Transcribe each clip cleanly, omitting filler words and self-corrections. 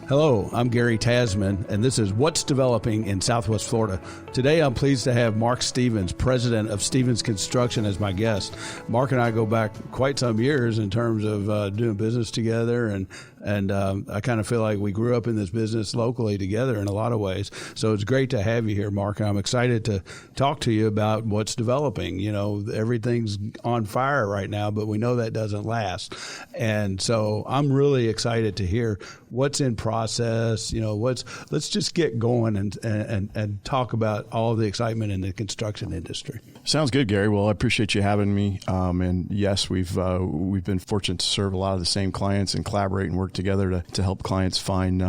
Hello, I'm Gary Tasman, and this is What's Developing in Southwest Florida. Today, I'm pleased to have Mark Stevens, president of Stevens Construction, as my guest. Mark and I go back quite some years in terms of doing business together, and I kind of feel like we grew up in this business locally together in a lot of ways. So it's great to have you here, Mark. I'm excited to talk to you about what's developing. You know, everything's on fire right now, but we know that doesn't last. And so I'm really excited to hear what's in process. You know, let's just get going and talk about all the excitement in the construction industry. Sounds good, Gary. Well, I appreciate you having me. And yes, we've been fortunate to serve a lot of the same clients and collaborate and work together to help clients find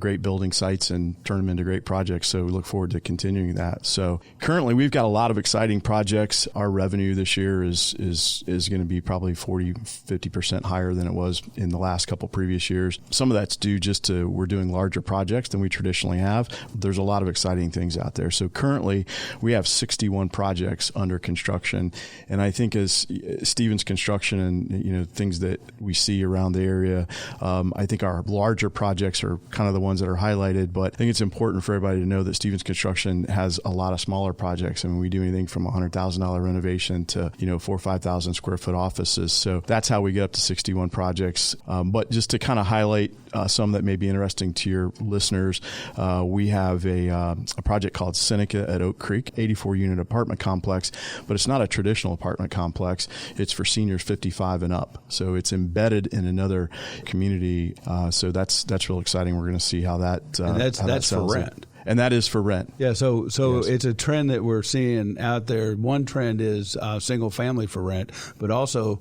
great building sites and turn them into great projects. So we look forward to continuing that. So currently, we've got a lot of exciting projects. Our revenue this year is going to be probably 40-50% higher than it was in the last couple previous years. Some of that's due just to we're doing larger projects than we traditionally have. There's a lot of exciting things out there. So currently, we have 61 projects under construction, and I think as Stevens Construction and things that we see around the area, I think our larger projects are kind of the ones that are highlighted. But I think it's important for everybody to know that Stevens Construction has a lot of smaller projects. I mean, we do anything from $100,000 renovation to 4,000 or 5,000 square foot offices. So that's how we get up to 61 projects. But just to kind of highlight some that may be interesting to your listeners, we have a project called Seneca at Oak Creek, 84-unit apartment complex, but it's not a traditional apartment complex. It's for seniors 55 and up. So it's embedded in another community. So that's real exciting. We're going to see how that that's for rent. And that is for rent. Yeah, so yes. It's a trend that we're seeing out there. One trend is single family for rent, but also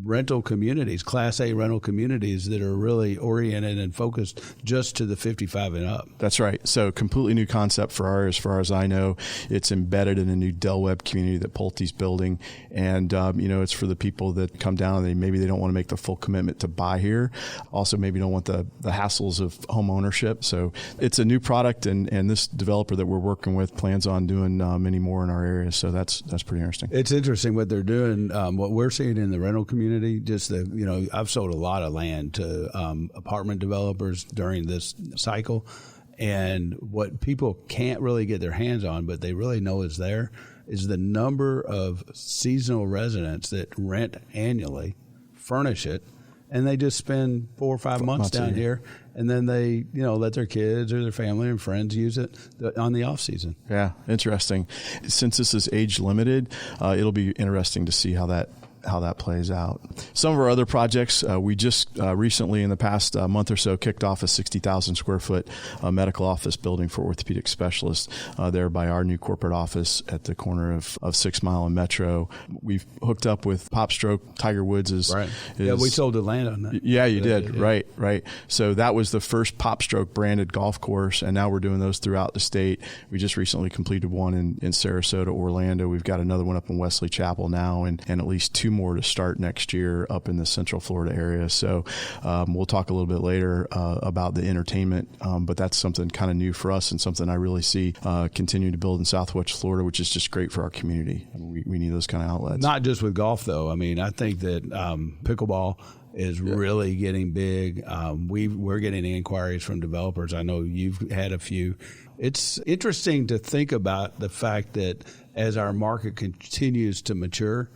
rental communities, Class A rental communities that are really oriented and focused just to the 55 and up. That's right. So completely new concept for ours, as far as I know. It's embedded in a new Del Webb community that Pulte's building. And, it's for the people that come down and maybe they don't want to make the full commitment to buy here. Also, maybe don't want the hassles of home ownership. So it's a new product, and this developer that we're working with plans on doing many more in our area. So that's pretty interesting. It's interesting what they're doing. What we're seeing in the rental community, I've sold a lot of land to apartment developers during this cycle, and what people can't really get their hands on, but they really know is there, is the number of seasonal residents that rent annually, furnish it, and they just spend 4 or 5 months down here, and then they, let their kids or their family and friends use it on the off season. Yeah, interesting. Since this is age limited, it'll be interesting to see how that plays out. Some of our other projects, we just recently in the past month or so kicked off a 60,000 square foot medical office building for orthopedic specialists there by our new corporate office at the corner of 6 Mile and Metro. We've hooked up with Pop Stroke. Tiger Woods is... Right. Yeah, we sold the land on that. Yeah, you did. Yeah. Right. So that was the first Pop Stroke branded golf course, and now we're doing those throughout the state. We just recently completed one in Sarasota, Orlando. We've got another one up in Wesley Chapel now, and at least 2 more to start next year up in the Central Florida area. So we'll talk a little bit later about the entertainment, but that's something kind of new for us and something I really see continuing to build in Southwest Florida, which is just great for our community. I mean, we need those kind of outlets. Not just with golf, though. I mean, I think that pickleball is really getting big. We're getting inquiries from developers. I know you've had a few. It's interesting to think about the fact that as our market continues to mature,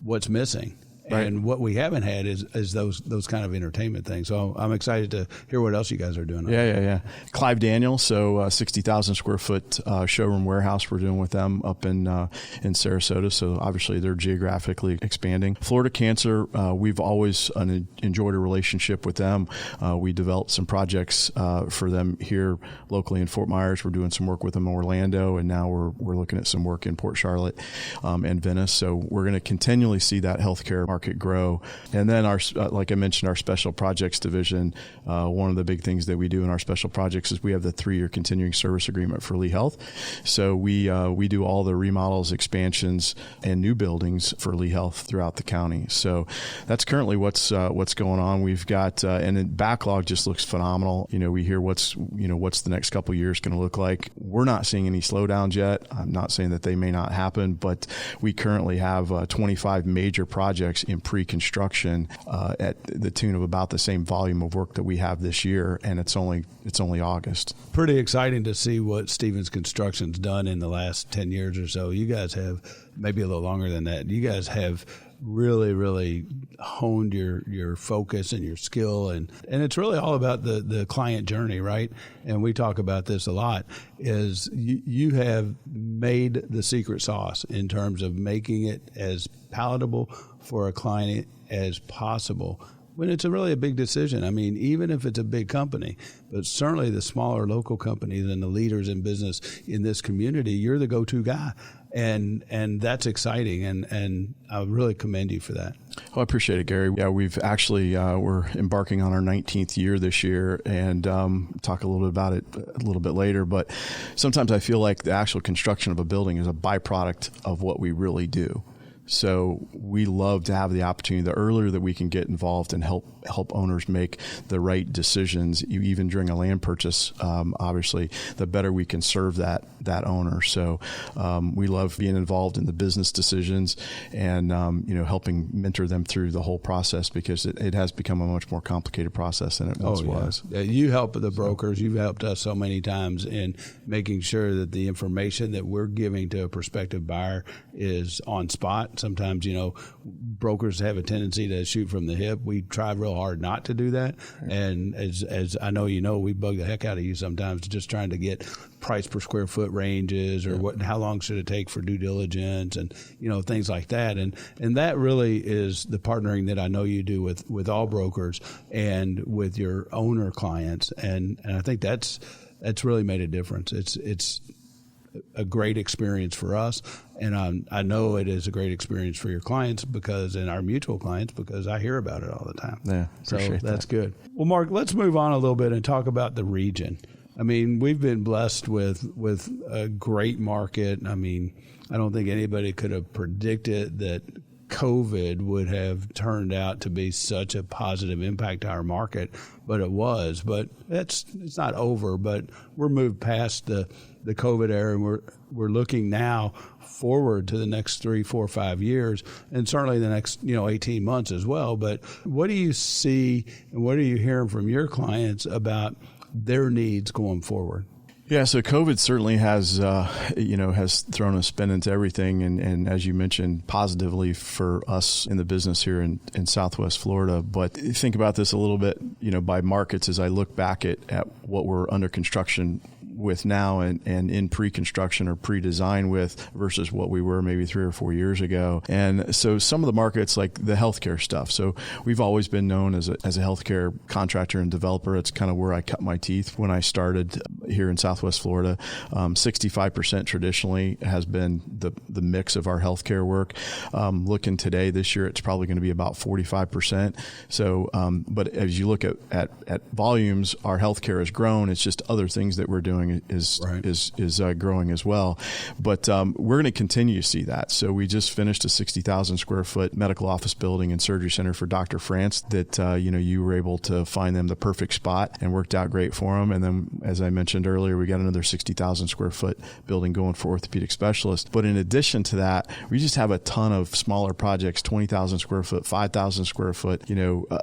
what's missing. Right. And what we haven't had is those kind of entertainment things. So I'm excited to hear what else you guys are doing. Yeah. Clive Daniel, so 60,000 square foot showroom warehouse we're doing with them up in Sarasota. So obviously they're geographically expanding. Florida Cancer, we've always enjoyed a relationship with them. We developed some projects for them here locally in Fort Myers. We're doing some work with them in Orlando, and now we're looking at some work in Port Charlotte and Venice. So we're going to continually see that healthcare market grow. And then like I mentioned, our special projects division, one of the big things that we do in our special projects is we have the 3-year continuing service agreement for Lee Health. So we do all the remodels, expansions, and new buildings for Lee Health throughout the county. So that's currently what's going on. We've got and the backlog just looks phenomenal. We hear what's the next couple of years going to look like. We're not seeing any slowdowns yet. I'm not saying that they may not happen, but we currently have 25 major projects projects in pre-construction at the tune of about the same volume of work that we have this year, and it's only August. Pretty exciting to see what Stevens Construction's done in the last 10 years or so. You guys have, maybe a little longer than that, you guys have really, really honed your focus and your skill, and it's really all about the client journey, right? And we talk about this a lot, is you have made the secret sauce in terms of making it as palatable for a client as possible when it's really a big decision. I mean, even if it's a big company, but certainly the smaller local companies and the leaders in business in this community, you're the go-to guy. And that's exciting, and I really commend you for that. Oh, I appreciate it, Gary. Yeah, we've actually, we're embarking on our 19th year this year, and talk a little bit about it a little bit later. But sometimes I feel like the actual construction of a building is a byproduct of what we really do. So we love to have the opportunity, the earlier that we can get involved and help owners make the right decisions, even during a land purchase, obviously, the better we can serve that owner. So we love being involved in the business decisions and, helping mentor them through the whole process, because it has become a much more complicated process than it once was. Yeah, you help the brokers. You've helped us so many times in making sure that the information that we're giving to a prospective buyer is on spot. Sometimes, brokers have a tendency to shoot from the hip. We try real hard not to do that. And as I know, we bug the heck out of you sometimes just trying to get price per square foot ranges or how long should it take for due diligence and, things like that. And that really is the partnering that I know you do with all brokers and with your owner clients. And I think that's really made a difference. It's a great experience for us, and I know it is a great experience for your clients and our mutual clients, because I hear about it all the time. Yeah, appreciate so that's good. Well, Mark, let's move on a little bit and talk about the region. I mean, we've been blessed with a great market. I mean, I don't think anybody could have predicted that COVID would have turned out to be such a positive impact to our market, but it was. But it's not over, but we're moved past the COVID era, and we're looking now forward to the next 3, 4, 5 years, and certainly the next 18 months as well. But what do you see, and what are you hearing from your clients about their needs going forward? Yeah, so COVID certainly has thrown a spin into everything, and as you mentioned, positively for us in the business here in Southwest Florida. But think about this a little bit, by markets as I look back at what we're under construction with now and in pre-construction or pre-design with versus what we were maybe 3 or 4 years ago. And so some of the markets, like the healthcare stuff. So we've always been known as a healthcare contractor and developer. It's kind of where I cut my teeth when I started here in Southwest Florida. 65% traditionally has been the mix of our healthcare work. Looking today, this year, it's probably going to be about 45%. So, but as you look at volumes, our healthcare has grown. It's just other things that we're doing is growing as well. But we're going to continue to see that. So we just finished a 60,000 square foot medical office building and surgery center for Dr. France that, you were able to find them the perfect spot and worked out great for them. And then, as I mentioned earlier, we got another 60,000 square foot building going for orthopedic specialists. But in addition to that, we just have a ton of smaller projects, 20,000 square foot, 5,000 square foot,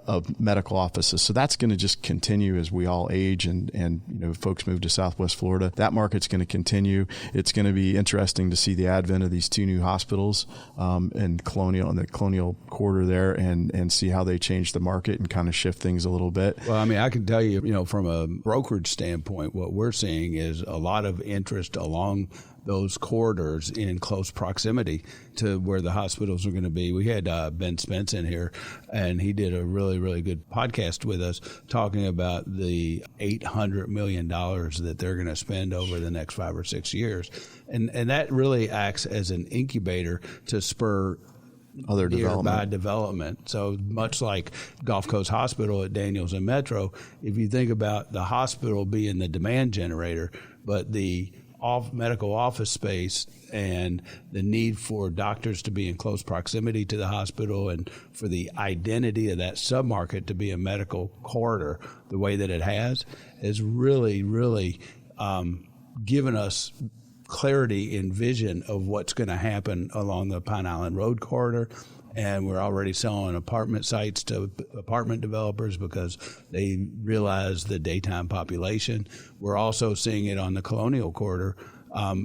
of medical offices. So that's going to just continue as we all age and folks move to Southwest Florida. That market's going to continue. It's going to be interesting to see the advent of these 2 new hospitals in the Colonial Quarter there and see how they change the market and kind of shift things a little bit. Well, I mean, I can tell you, from a brokerage standpoint, what we're seeing is a lot of interest along those corridors in close proximity to where the hospitals are going to be. We had Ben Spence in here, and he did a really, really good podcast with us talking about the $800 million that they're going to spend over the next 5 or 6 years. And that really acts as an incubator to spur other development. So much like Gulf Coast Hospital at Daniels and Metro, if you think about the hospital being the demand generator, but the medical office space and the need for doctors to be in close proximity to the hospital and for the identity of that submarket to be a medical corridor the way that it has really, really given us clarity and vision of what's going to happen along the Pine Island Road corridor And we're already selling apartment sites to apartment developers because they realize the daytime population. We're also seeing it on the Colonial Corridor.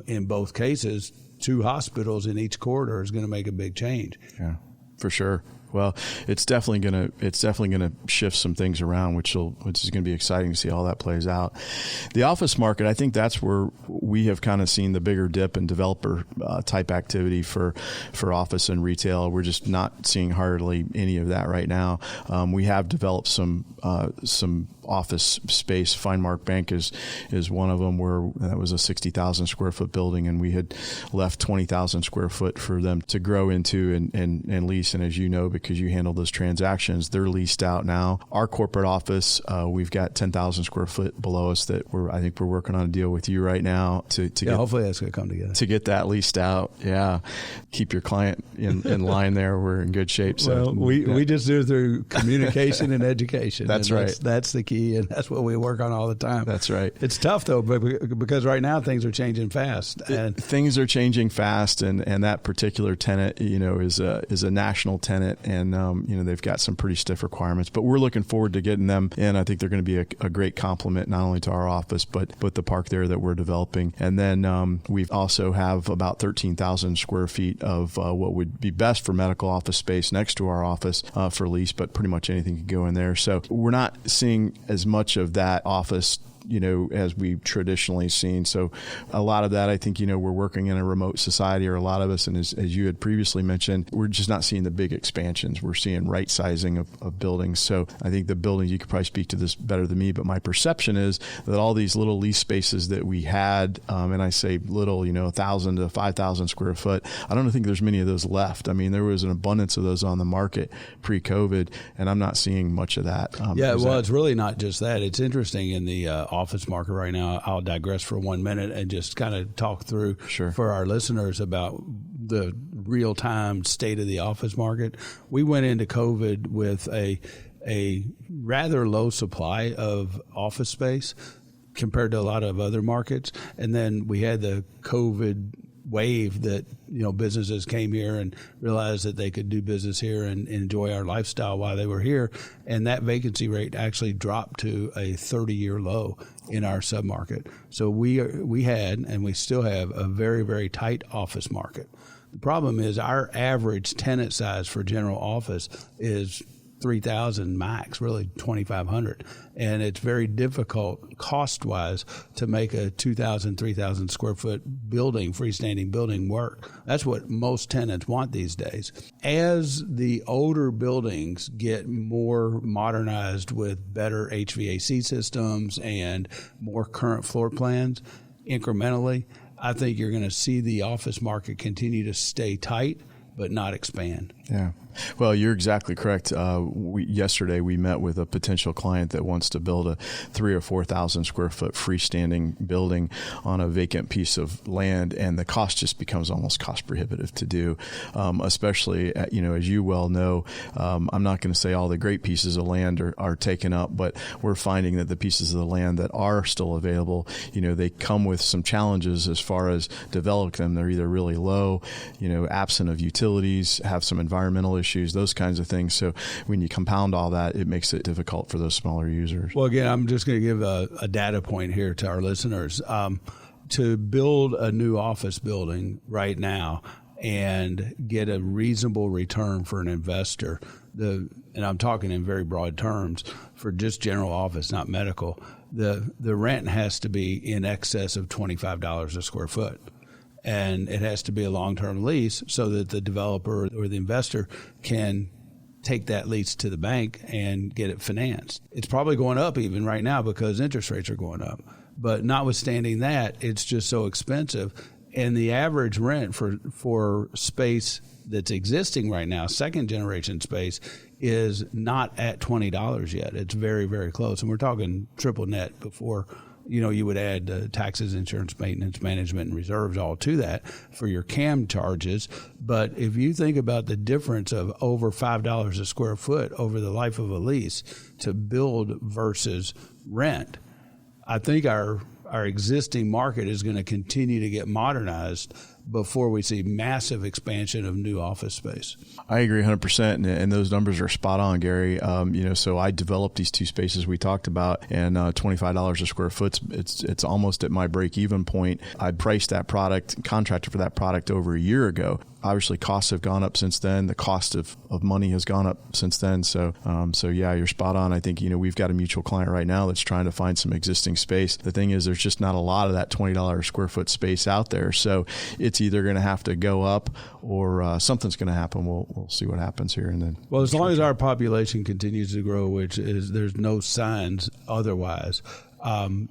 In both cases, 2 hospitals in each corridor is going to make a big change. Yeah, for sure. Well, it's definitely gonna shift some things around, which is going to be exciting to see how that plays out. The office market, I think that's where we have kind of seen the bigger dip in developer type activity for office and retail. We're just not seeing hardly any of that right now. We have developed some office space. Finemark Bank is one of them, where that was a 60,000 square foot building, and we had left 20,000 square foot for them to grow into and lease. And as you know, because you handle those transactions, they're leased out now. Our corporate office, we've got 10,000 square foot below us that I think we're working on a deal with you right now to get, hopefully that's going to come together to get that leased out. Yeah, keep your client in line there. We're in good shape. So we just do it through communication and education. That's right. That's the key, and that's what we work on all the time. That's right. It's tough though, because right now things are changing fast. Things are changing fast, and that particular tenant, is a national tenant, and they've got some pretty stiff requirements. But we're looking forward to getting them in. I think they're going to be a great complement not only to our office, but the park there that we're developing. And then we also have about 13,000 square feet of what would be best for medical office space next to our office for lease, but pretty much anything can go in there. So we're not seeing as much of that office as we've traditionally seen. So a lot of that, I think, we're working in a remote society, or a lot of us, and as you had previously mentioned, we're just not seeing the big expansions. We're seeing right sizing of buildings. So I think the buildings, you could probably speak to this better than me, but my perception is that all these little lease spaces that we had, and I say little, 1,000 to 5,000 square foot, I don't think there's many of those left. I mean, there was an abundance of those on the market pre-COVID, and I'm not seeing much of that. It's really not just that. It's interesting in the office market right now. I'll digress for 1 minute and just kind of talk through for our listeners about the real-time state of the office market. We went into COVID with a rather low supply of office space compared to a lot of other markets, and then we had the COVID wave that businesses came here and realized that they could do business here and enjoy our lifestyle while they were here, and that vacancy rate actually dropped to a 30-year low in our submarket. So we had, and we still have, a very, very tight office market. The problem is our average tenant size for general office is 3,000 max, really 2,500. And it's very difficult cost-wise to make a 2,000, 3,000 square foot building, freestanding building work. That's what most tenants want these days. As the older buildings get more modernized with better HVAC systems and more current floor plans, incrementally, I think you're going to see the office market continue to stay tight but not expand. Yeah. Well, you're exactly correct. Yesterday we met with a potential client that wants to build a 3,000 or 4,000 square foot freestanding building on a vacant piece of land, and the cost just becomes almost cost prohibitive to do, especially, as you well know. I'm not going to say all the great pieces of land are taken up, but we're finding that the pieces of the land that are still available, they come with some challenges as far as developing them. They're either really low, absent of utilities, have some environmental issues, those kinds of things. So when you compound all that, it makes it difficult for those smaller users. Well, again, I'm just going to give a data point here to our listeners. To build a new office building right now and get a reasonable return for an investor, and I'm talking in very broad terms, for just general office, not medical, the rent has to be in excess of $25 a square foot. And it has to be a long-term lease so that the developer or the investor can take that lease to the bank and get it financed. It's probably going up even right now because interest rates are going up. But notwithstanding that, it's just so expensive. And the average rent for space that's existing right now, second-generation space, is not at $20 yet. It's very, very close. And we're talking triple net before you would add taxes, insurance, maintenance, management, and reserves all to that for your CAM charges. But if you think about the difference of over $5 a square foot over the life of a lease to build versus rent, I think our existing market is going to continue to get modernized before we see massive expansion of new office space. I agree 100%, and those numbers are spot on, Gary. So I developed these two spaces we talked about, and $25 a square foot, it's almost at my break-even point. I priced that product, contracted for that product over a year ago. Obviously, costs have gone up since then. The cost of money has gone up since then. So yeah, you're spot on. I think, we've got a mutual client right now that's trying to find some existing space. The thing is, there's just not a lot of that $20 a square foot space out there. So it's either going to have to go up or something's going to happen. We'll see what happens here. And then, well, as long as our population continues to grow, which is there's no signs otherwise,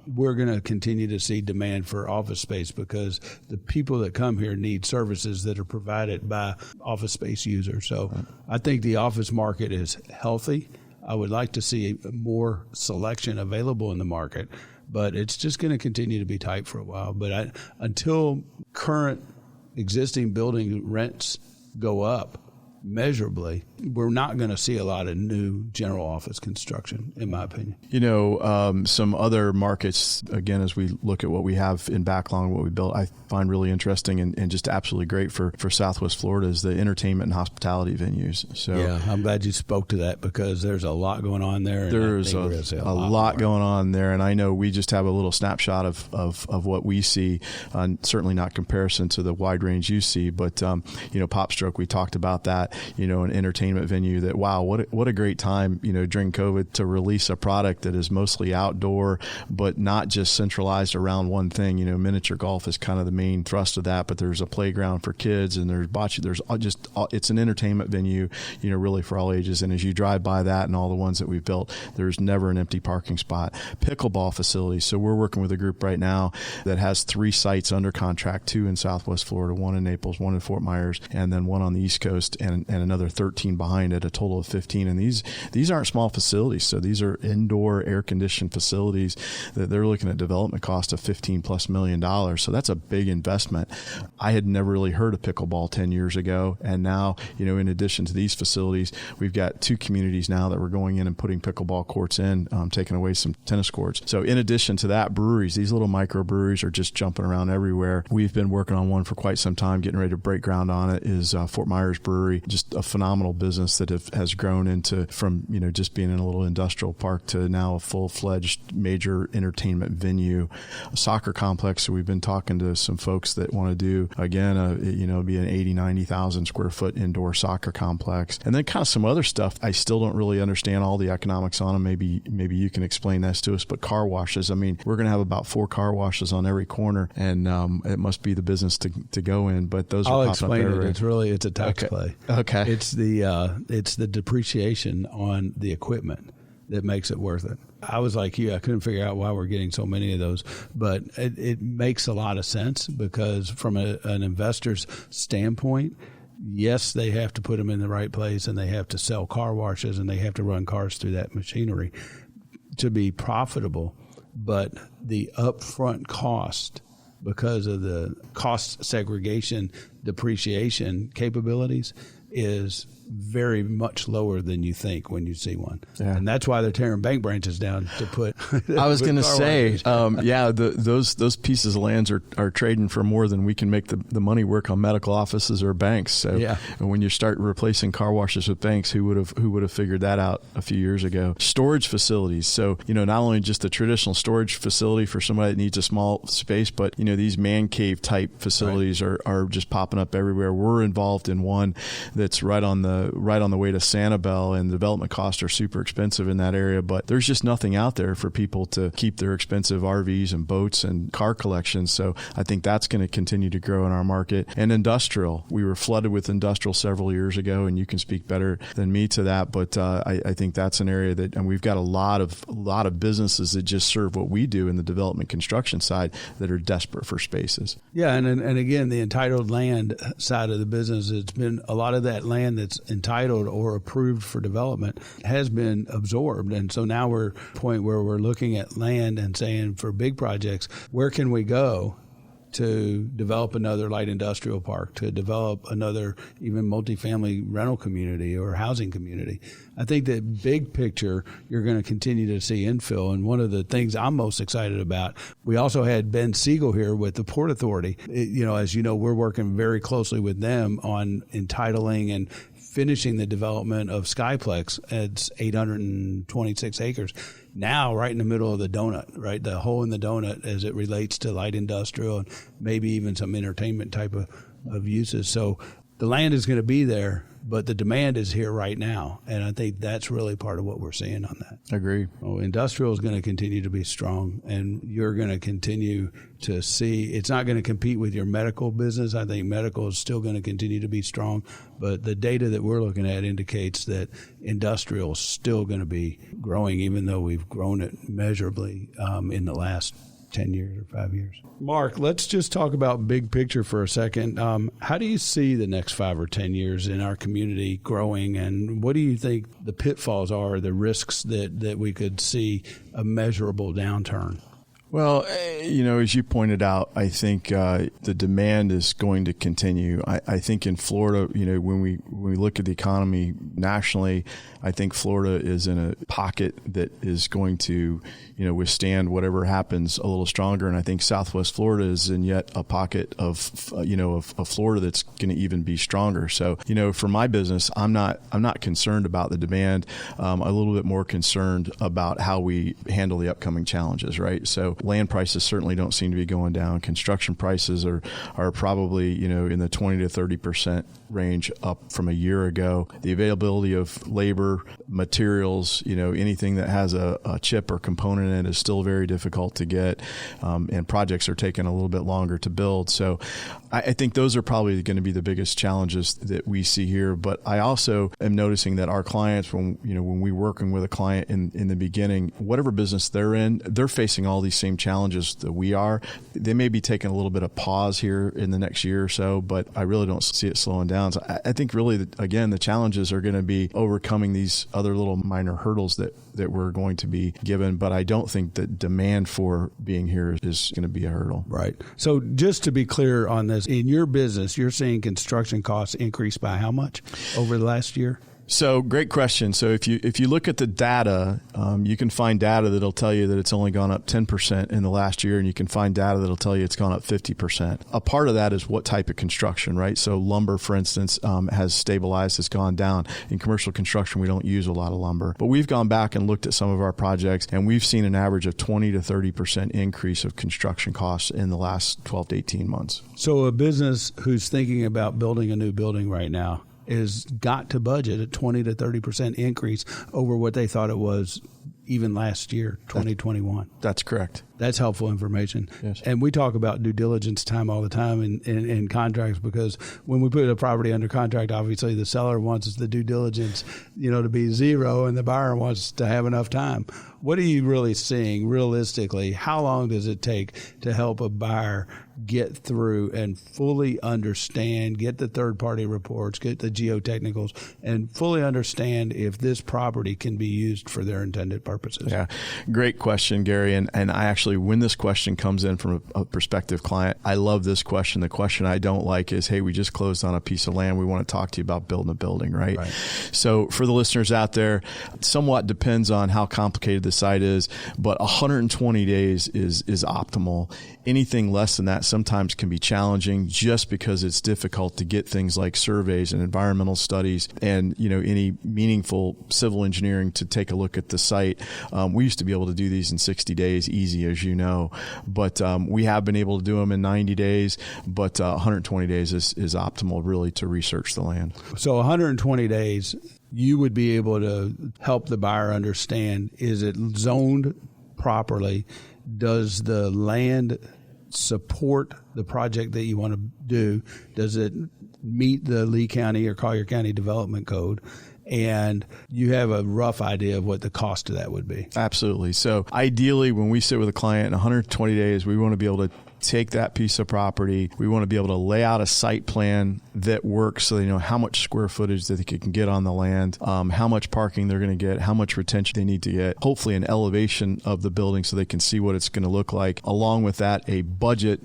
we're going to continue to see demand for office space because the people that come here need services that are provided by office space users. So I think the office market is healthy. I would like to see more selection available in the market, but it's just going to continue to be tight for a while. But until current existing building rents go up measurably, we're not going to see a lot of new general office construction, in my opinion. Some other markets, again, as we look at what we have in backlog, what we built, I find really interesting and just absolutely great for Southwest Florida is the entertainment and hospitality venues. So yeah, I'm glad you spoke to that because there's a lot going on there. There's a lot going on there, and I know we just have a little snapshot of what we see, certainly not comparison to the wide range you see, but PopStroke, we talked about that. An entertainment venue that, wow, what a great time, during COVID to release a product that is mostly outdoor, but not just centralized around one thing. Miniature golf is kind of the main thrust of that, but there's a playground for kids and there's bocce. It's an entertainment venue, really for all ages. And as you drive by that and all the ones that we've built, there's never an empty parking spot. Pickleball facilities. So we're working with a group right now that has 3 sites under contract, 2 in Southwest Florida, 1 in Naples, 1 in Fort Myers, and then 1 on the East Coast, and another 13 behind it, a total of 15. And these aren't small facilities. So these are indoor air-conditioned facilities that they're looking at development cost of $15+ million. So that's a big investment. I had never really heard of pickleball 10 years ago. And now, in addition to these facilities, we've got 2 communities now that we're going in and putting pickleball courts in, taking away some tennis courts. So in addition to that, breweries, these little microbreweries are just jumping around everywhere. We've been working on one for quite some time, getting ready to break ground on it, is Fort Myers Brewery. Just a phenomenal business that has grown into from just being in a little industrial park to now a full-fledged major entertainment venue, a soccer complex. So we've been talking to some folks that want to do again be an 80,000-90,000 square foot indoor soccer complex, and then kind of some other stuff. I still don't really understand all the economics on them. Maybe you can explain this to us. But car washes. I mean, we're going to have about 4 car washes on every corner, and it must be the business to go in. But those I'll are explain it. It's a tax play. Okay. It's the depreciation on the equipment that makes it worth it. I was like you. I couldn't figure out why we're getting so many of those, but it makes a lot of sense because from an investor's standpoint, yes, they have to put them in the right place and they have to sell car washes and they have to run cars through that machinery to be profitable. But the upfront cost, because of the cost segregation, depreciation capabilities, is very much lower than you think when you see one. Yeah. And that's why they're tearing bank branches down to put. I was going to say, those pieces of lands are trading for more than we can make the money work on medical offices or banks. So, yeah. And when you start replacing car washes with banks, who would have figured that out a few years ago? Storage facilities. So, not only just the traditional storage facility for somebody that needs a small space, but these man cave type facilities are just popping up everywhere. We're involved in one that's right on the way to Sanibel, and development costs are super expensive in that area, but there's just nothing out there for people to keep their expensive RVs and boats and car collections. So I think that's going to continue to grow in our market. And industrial, we were flooded with industrial several years ago, and you can speak better than me to that, but I think that's an area that, and we've got a lot of businesses that just serve what we do in the development construction side that are desperate for spaces. Yeah, and again, the entitled land side of the business, it's been a lot of that land that's entitled or approved for development has been absorbed. And so now we're at a point where we're looking at land and saying for big projects, where can we go to develop another light industrial park, to develop another even multifamily rental community or housing community. I think that big picture, you're going to continue to see infill. And one of the things I'm most excited about, we also had Ben Siegel here with the Port Authority. As you know, we're working very closely with them on entitling and finishing the development of Skyplex. It's 826 acres. Now, right in the middle of the donut, right? The hole in the donut as it relates to light industrial and maybe even some entertainment type of uses. So the land is going to be there, but the demand is here right now. And I think that's really part of what we're seeing on that. Agree. Well, industrial is going to continue to be strong, and you're going to continue to see it's not going to compete with your medical business. I think medical is still going to continue to be strong, but the data that we're looking at indicates that industrial is still going to be growing, even though we've grown it measurably in the last 10 years or 5 years. Mark, let's just talk about big picture for a second. How do you see the next 5 or 10 years in our community growing, and what do you think the pitfalls are, the risks that we could see a measurable downturn? Well, as you pointed out, I think the demand is going to continue. I think in Florida, when we look at the economy nationally, I think Florida is in a pocket that is going to, withstand whatever happens a little stronger. And I think Southwest Florida is in yet a pocket of Florida that's going to even be stronger. So, for my business, I'm not concerned about the demand. I'm a little bit more concerned about how we handle the upcoming challenges, right? So land prices certainly don't seem to be going down. Construction prices are probably, in the 20 to 30% range up from a year ago. The availability of labor, materials, anything that has a chip or component in it is still very difficult to get, and projects are taking a little bit longer to build. So I think those are probably going to be the biggest challenges that we see here. But I also am noticing that our clients, when we're working with a client in the beginning, whatever business they're in, they're facing all these same challenges that we are. They may be taking a little bit of pause here in the next year or so, but I really don't see it slowing down. So I think really, again, the challenges are going to be overcoming these other little minor hurdles that we're going to be given. But I don't think that demand for being here is going to be a hurdle. Right. So just to be clear on this, in your business, you're seeing construction costs increase by how much over the last year? So great question. So if you look at the data, you can find data that'll tell you that it's only gone up 10% in the last year, and you can find data that'll tell you it's gone up 50%. A part of that is what type of construction, right? So lumber, for instance, has stabilized, has gone down. In commercial construction, we don't use a lot of lumber, but we've gone back and looked at some of our projects, and we've seen an average of 20 to 30% increase of construction costs in the last 12 to 18 months. So a business who's thinking about building a new building right now is got to budget a 20 to 30% increase over what they thought it was even last year, 2021. That's correct. That's helpful information. Yes. And we talk about due diligence time all the time in contracts, because when we put a property under contract, obviously the seller wants the due diligence, to be zero, and the buyer wants to have enough time. What are you really seeing realistically? How long does it take to help a buyer get through and fully understand, get the third-party reports, get the geotechnicals, and fully understand if this property can be used for their intended purposes? Yeah, great question, Gary. And I actually, when this question comes in from a prospective client, I love this question. The question I don't like is, hey, we just closed on a piece of land. We want to talk to you about building a building, right? So for the listeners out there, it somewhat depends on how complicated the site is, but 120 days is optimal. Anything less than that sometimes can be challenging, just because it's difficult to get things like surveys and environmental studies and any meaningful civil engineering to take a look at the site. We used to be able to do these in 60 days, easy as you know, but we have been able to do them in 90 days, but 120 days is optimal really to research the land. So 120 days, you would be able to help the buyer understand, is it zoned properly? Does the land support the project that you want to do? Does it meet the Lee County or Collier County Development Code? And you have a rough idea of what the cost of that would be. Absolutely. So ideally, when we sit with a client in 120 days, we want to be able to take that piece of property. We want to be able to lay out a site plan that works so they know how much square footage that they can get on the land, how much parking they're going to get, how much retention they need to get, hopefully an elevation of the building so they can see what it's going to look like. Along with that, a budget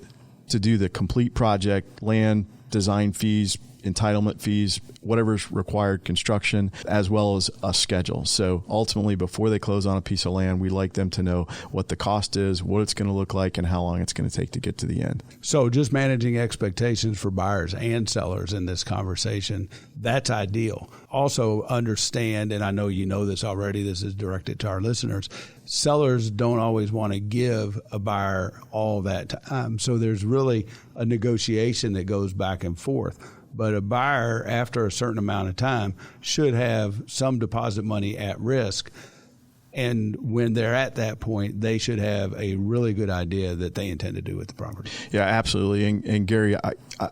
to do the complete project, land, design fees, entitlement fees, whatever's required, construction, as well as a schedule. So ultimately, before they close on a piece of land, we like them to know what the cost is, what it's going to look like, and how long it's going to take to get to the end. So just managing expectations for buyers and sellers in this conversation, that's ideal. Also understand, and I know you know this already, this is directed to our listeners, sellers don't always want to give a buyer all that time. So there's really a negotiation that goes back and forth. But a buyer, after a certain amount of time, should have some deposit money at risk. And when they're at that point, they should have a really good idea that they intend to do with the property. Yeah, absolutely. And Gary,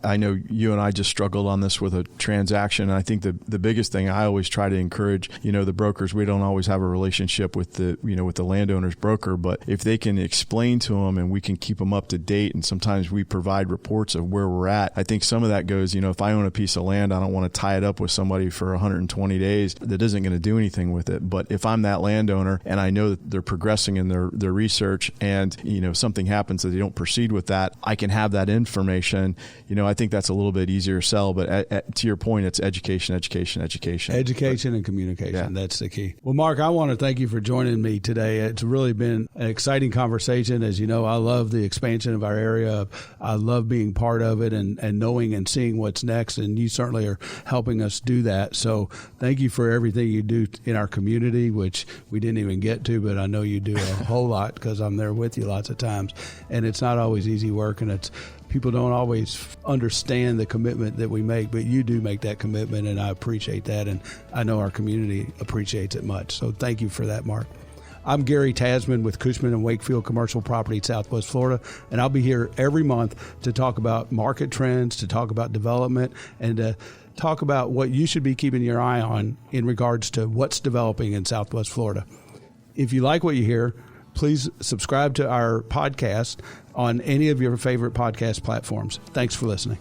I know you and I just struggled on this with a transaction. And I think the biggest thing I always try to encourage, the brokers, we don't always have a relationship with the landowner's broker, but if they can explain to them and we can keep them up to date, and sometimes we provide reports of where we're at. I think some of that goes, if I own a piece of land, I don't want to tie it up with somebody for 120 days that isn't going to do anything with it. But if I'm that landowner, and I know that they're progressing in their research, and something happens that they don't proceed with that, I can have that information. I think that's a little bit easier to sell. But to your point, it's education and communication. Yeah. That's the key. Well, Mark, I want to thank you for joining me today. It's really been an exciting conversation. As you know, I love the expansion of our area. I love being part of it and knowing and seeing what's next. And you certainly are helping us do that. So thank you for everything you do in our community, which we didn't even get to, but I know you do a whole lot because I'm there with you lots of times. And it's not always easy work, and people don't always understand the commitment that we make, but you do make that commitment, and I appreciate that, and I know our community appreciates it much. So thank you for that, Mark. I'm Gary Tasman with Cushman & Wakefield Commercial Property, Southwest Florida, and I'll be here every month to talk about market trends, to talk about development, and to talk about what you should be keeping your eye on in regards to what's developing in Southwest Florida. If you like what you hear, please subscribe to our podcast on any of your favorite podcast platforms. Thanks for listening.